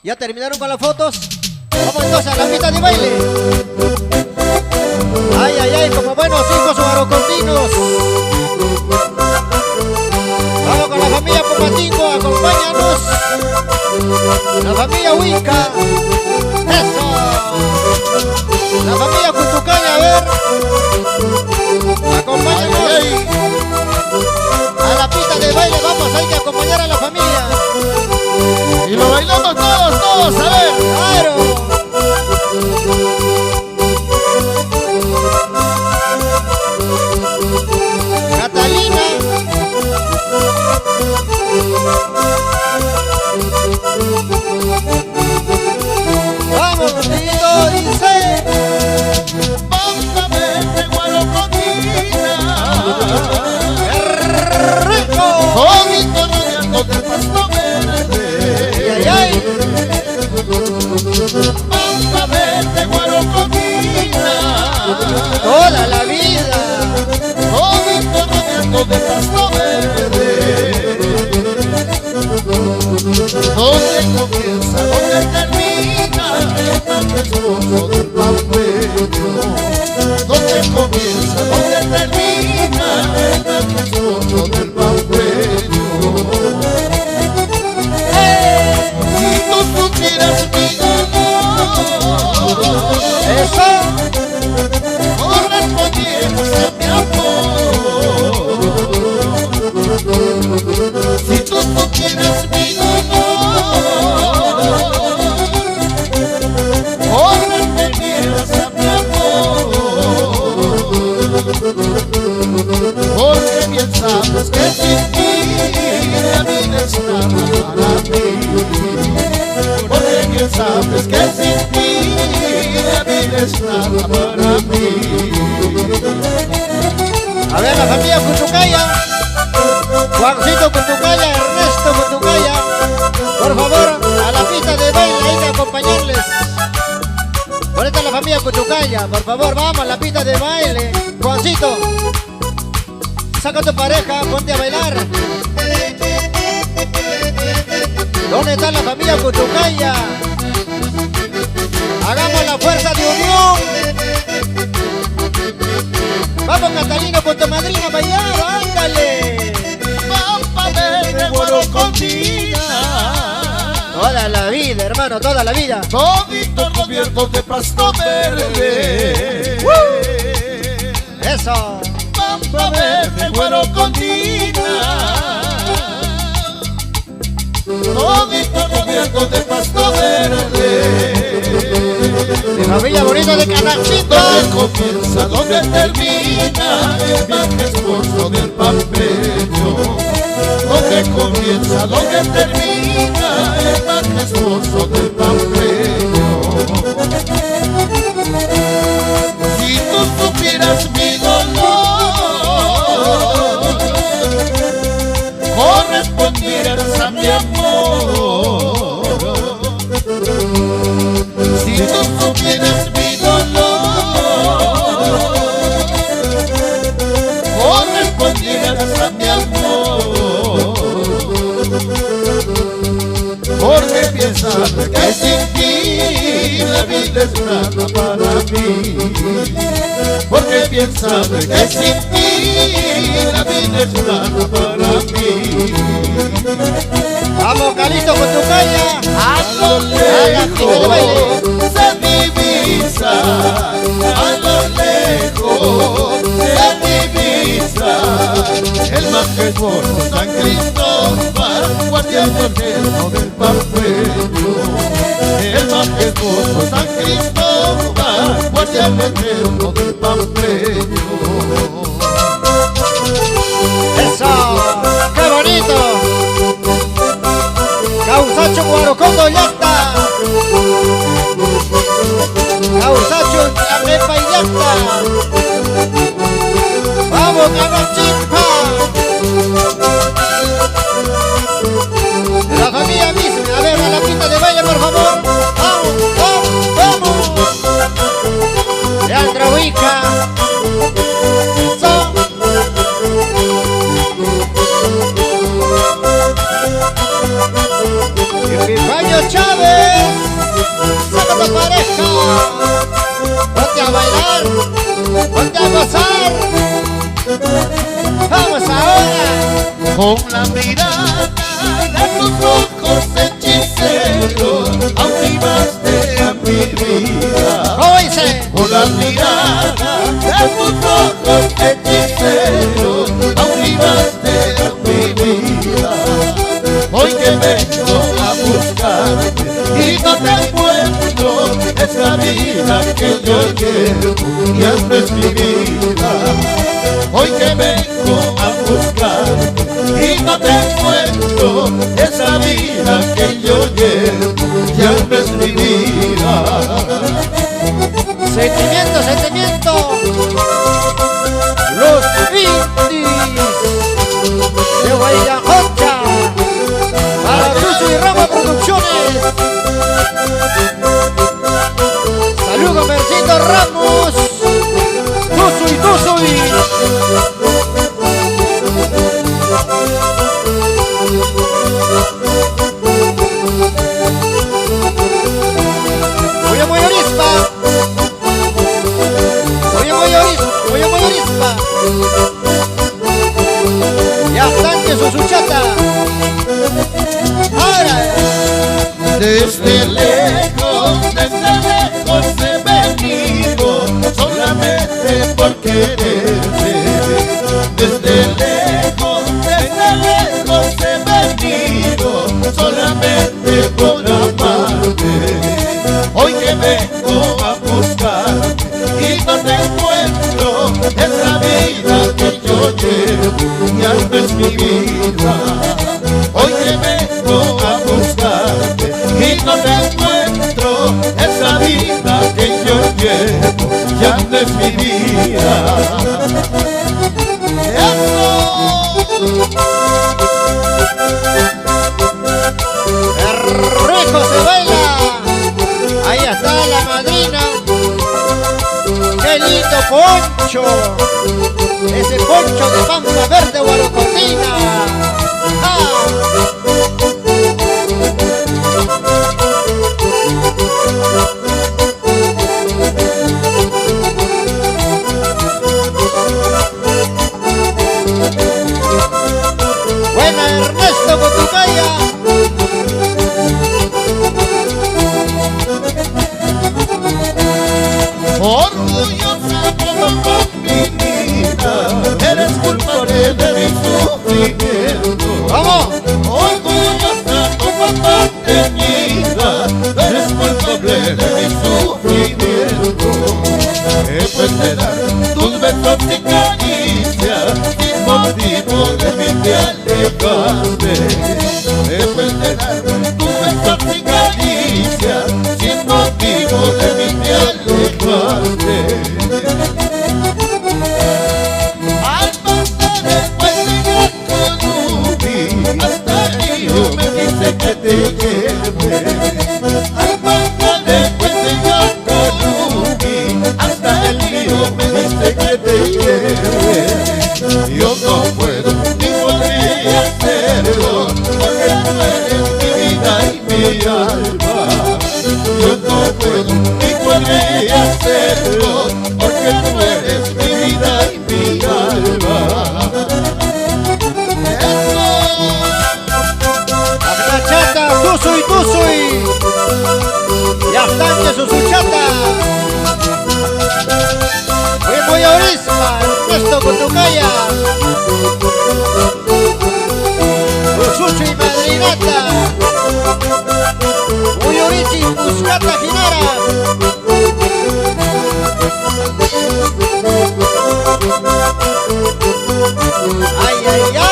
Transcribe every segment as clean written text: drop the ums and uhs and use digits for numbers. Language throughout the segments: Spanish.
¿Ya terminaron con las fotos? Vamos entonces a la pista de baile. Ay, ay, ay, como buenos hijos guarocondinos. Vamos con la familia Pomatingo, acompáñanos. La familia Huinca. Eso. La familia Cutucaña, a ver. Acompáñanos. Ay, ay. A la pista de baile vamos, hay que acompañar a la familia. Y lo bailamos todos, todos, a ver. ¡Claro! Catalina. Vamos, Tito, dice. Vamos a ver de Guarocontina. ¡Qué rico! Todito rodeando del pasto verde. ¡Ay, ay! Vamos a ver de Guarocontina. Toda la vida. Todito rodeando del pasto verde. Donde comienza, donde termina el majestuoso del pampeño. Donde comienza, donde termina el majestuoso del pampeño. Si tú supieras mi dolor, Eso. correspondieras a mi amor. Si tú supieras mi dolor, correspondieras a mi amor. Porque bien sabes que sin ti la vida es nada para mí. Porque bien sabes que sin ti la vida es nada para mí. A ver, la familia Cutucaya. Juancito Cutucaya, Ernesto Cutucaya. Por favor, a la pista de baile hay que acompañarles. Ahorita la familia Cutucaya, por favor, vamos a la pista de baile. Juancito, saca a tu pareja, ponte a bailar. ¿Dónde está la familia Cutucaya? Hagamos la fuerza de unión. Vamos, Catalina, con tu madrina a bailar, ándale. Vamos a ver de Guarocontina. Toda la vida, hermano, toda la vida. Todito cubierto de pasto verde. Eso. Vamos a ver de Guarocontina. Todito cubierto de pasto verde. Mi familia bonita de Canachito. Donde comienza, donde termina el majestuoso del pampeño. Donde comienza, donde termina el majestuoso del pampeño. Si tú supieras mi dolor, correspondieras a mi amor. Si tú supieras mi dolor, correspondieras a mi amor. Porque piensas que sin ti la vida es nada para mí. Porque piensas que sin ti la vida es nada para mí. Vamos, Calito, con tu caña. A lo lejos se divisa, a lo lejos se divisa el majestuoso San Cristóbal, guardián eterno del pampeño. El majestuoso San Cristóbal, guardián eterno del pampeño. Eso, qué bonito. Causacho Guarocondo ya está. Causacho Amepa y ya está. Vamos, Canachimpa. La familia Eso pareja. Ponte a bailar, ponte a gozar. Vamos ahora. Con la mirada de tus ojos hechiceros, cautivaste a mi vida. ¿Cómo dice? Con la mirada de tus ojos hechiceros, cautivaste a mi vida. Hoy que vengo a buscarte y no te encuentro, esa vida que yo llevo ya no es mi vida. Hoy que vengo a buscarte y no te encuentro, esa vida que yo llevo ya no es mi vida. Sentimiento, sentimiento. Los indies de Guayajocha. Para Russo y Rama Producciones. Saludos, Mercito Ramos. Tuzo y Tuzo y. Voy a Moyorispa. Voy a Moyorispa. Ya están que su suchata. Ahora. Desde lejos he venido, solamente por quererte. Desde lejos he venido, solamente por amarte. Hoy que vengo a buscarte y no te encuentro, esa vida que yo llevo ya no es mi vida. Hoy que vengo a buscarte y no te encuentro, esa vida que yo llevo ya no es mi vida. Rico se baila. Ahí está la madrina. Qué lindo poncho. Ese poncho de pampa verde guarocotina. Buena Ernesto Cotucaya. Orgullosa como mi vida, eres culpable de mi sufrimiento. ¡Vamos! Orgullosa como teñida, eres culpable de mi sufrimiento. Después de dar tus besos y caricias, sin motivo de mí te alejaste. Después de dar tus besos y caricias, sin motivo de mí te alejaste. Al pasar el puente Yaconubí, hasta el río me dice que te lleve. Al pasar el puente Yaconubí, hasta el río me dice que te lleve. Yo no puedo ni podría hacerlo, porque tú eres mi vida y mi alma. Yo no puedo ni podría hacerlo, porque tú eres mi vida y mi alma. La chata, Tuzo y Tuzo y. Ya están que su suchata. Voy a Orispa, Ernesto Cotucaya. Sucho y madrinata. Voy a Orichi y Buscata Ginara. Ay, ay, ay.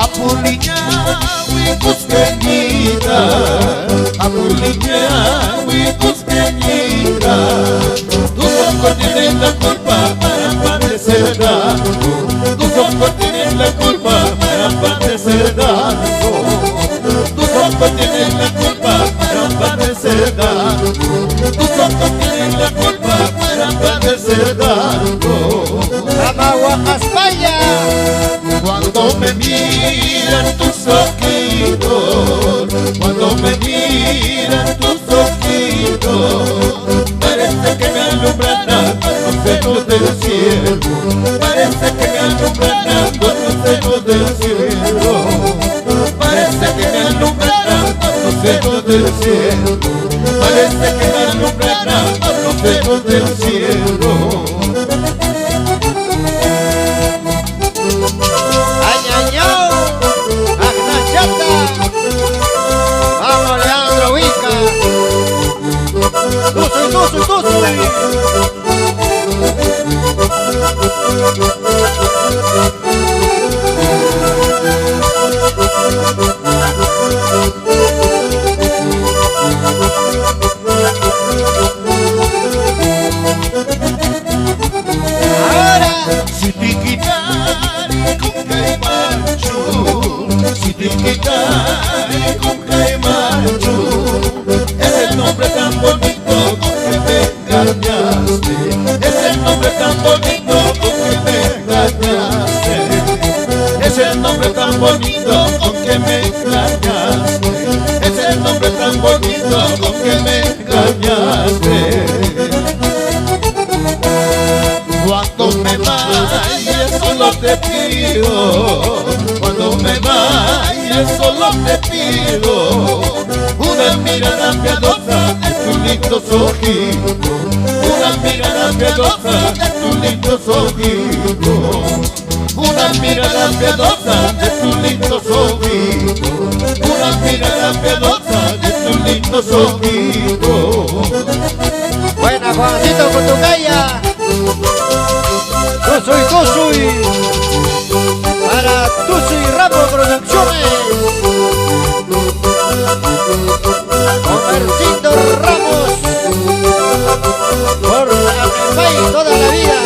Apuliñawi cusqueñita, apuliñawi cusqueñita. Tus ojos tienen la culpa para padecer daño. Tus ojos tienen la culpa para padecer daño. Tus ojos tienen la culpa para padecer daño. Tus ojos tienen la culpa para padecer daño. Ramahuacaspaya. Cuando me miran tus ojitos, del cielo, parece que me alumbrarán los dedos del cielo. Añañao, Agnachata, vamos Leandro Vica, tuzo. Ahora, Si te quitaré con Caimacho, si te quitaré con Caimacho, es el nombre tan bonito con que me engañaste, es el nombre tan bonito con que me engañaste, es el nombre tan bonito con que me engañaste, es el nombre tan bonito con que me engañaste. Cuando me vayas solo te pido, cuando me vayas solo te pido una mirada piadosa de tus lindos ojitos, una mirada piadosa de tus lindos ojitos, una mirada piadosa de tus lindos ojitos, una mirada piadosa de tus lindos ojitos. buena Juancito Cutucaya, Tuzuy, para Tuzuy Ramo Producciones, Comercito Ramos, por Amefay toda la vida.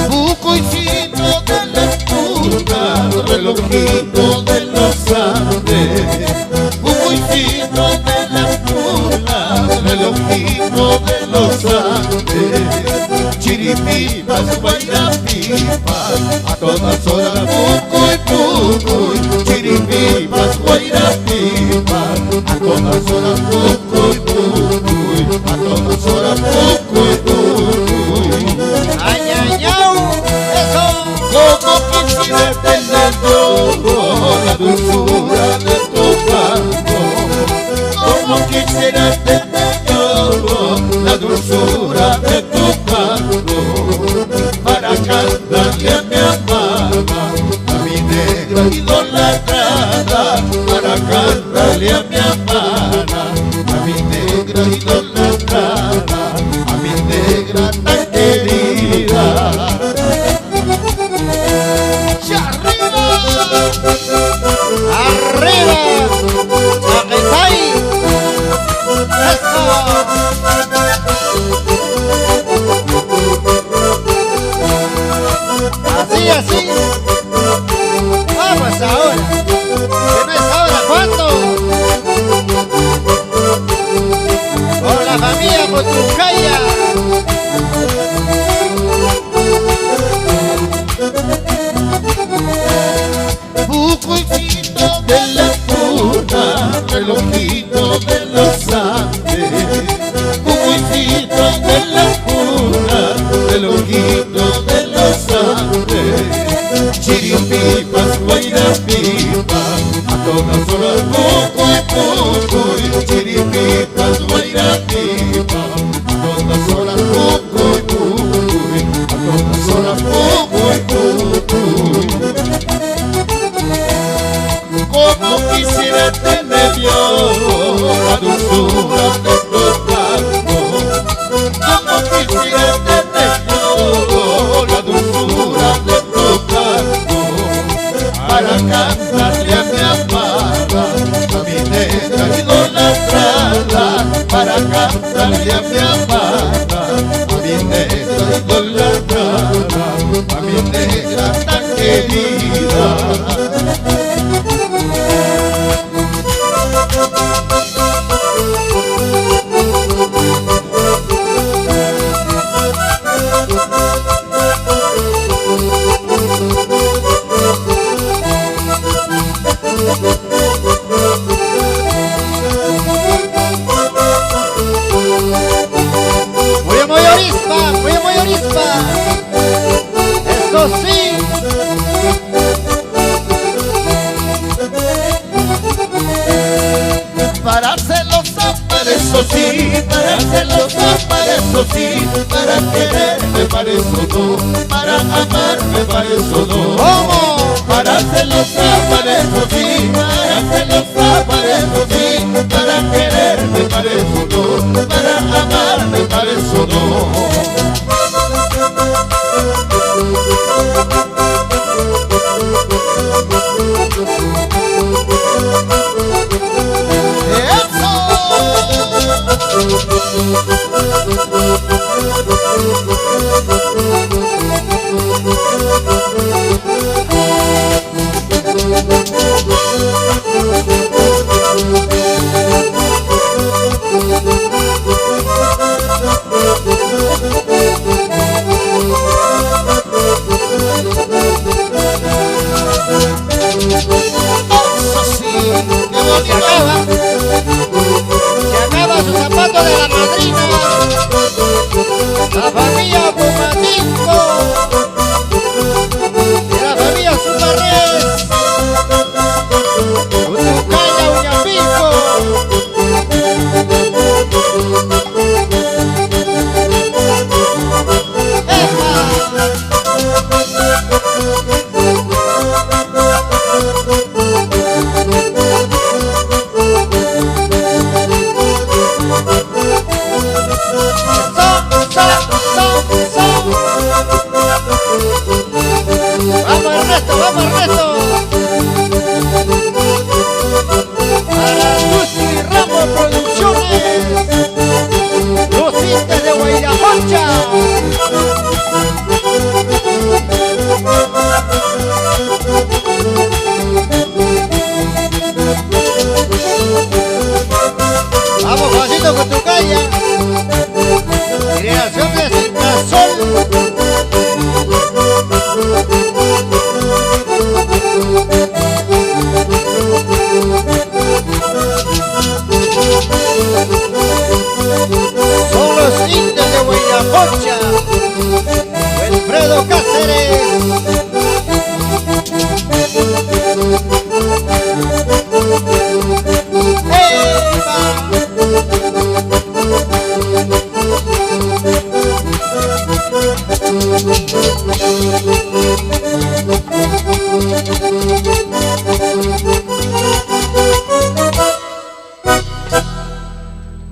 Bucoicito de las pulgas, relojito de los Andes, bucoicito de las pulgas, relojito de los Andes, chiripipas, guairapipas, a todas horas bucoy, chiripipas, guairapipas, a todas horas bucoy, a todas horas bucoy. Añañao, eso. Como quisiera tener yo la dulzura de tu canto, como quisiera tener yo la dulzura de tu canto, para cantarle a mi amada, a mi negra idolatrada, para cantarle a mi amada, a mi negra idolatrada, a mi negra tan querida. Arriba, Amefay, eso. Así. Vamos ahora. Que no es ahora, ¿cuándo? Con la familia Cutucaya. Bucoicito de la puna, relojito de los Andes, bucoicito de la puna, relojito de los Andes, chiripipas, guairapipas, a todas horas bucoy, chiripipas, guairapipas, a todas horas bucoy, a todas horas bucoy. Como quisiera tener yo la dulzura de tu canto, como quisiera tener yo la dulzura de tu canto, para cantarle a mi amada, a mi negra idolatrada, para cantarle a mi amada, a mi negra idolatrada, a mi negra tan querida. eso sí, para celosa, para eso sí, para quererme, para eso no, para amarme, para eso no. ¿Cómo? Para celosa, para eso sí, para celosa, para eso sí, para quererme, para eso no, para amarme, para eso no. Se acaba su zapato de la madrina, la familia Pumatinco y la familia Zumarrés, Utucaya, Uñapinco. ¡Vamos Ernesto, vamos Ernesto! Para Lucy Ramos Producciones, los indios de Guairamoncha. Vamos Juancito con tu calle. Creación de Citasol. Son los indios de Huayramoncha, Wilfredo Cáceres.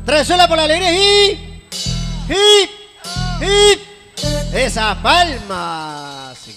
Tresuela por la alegría y esa palma.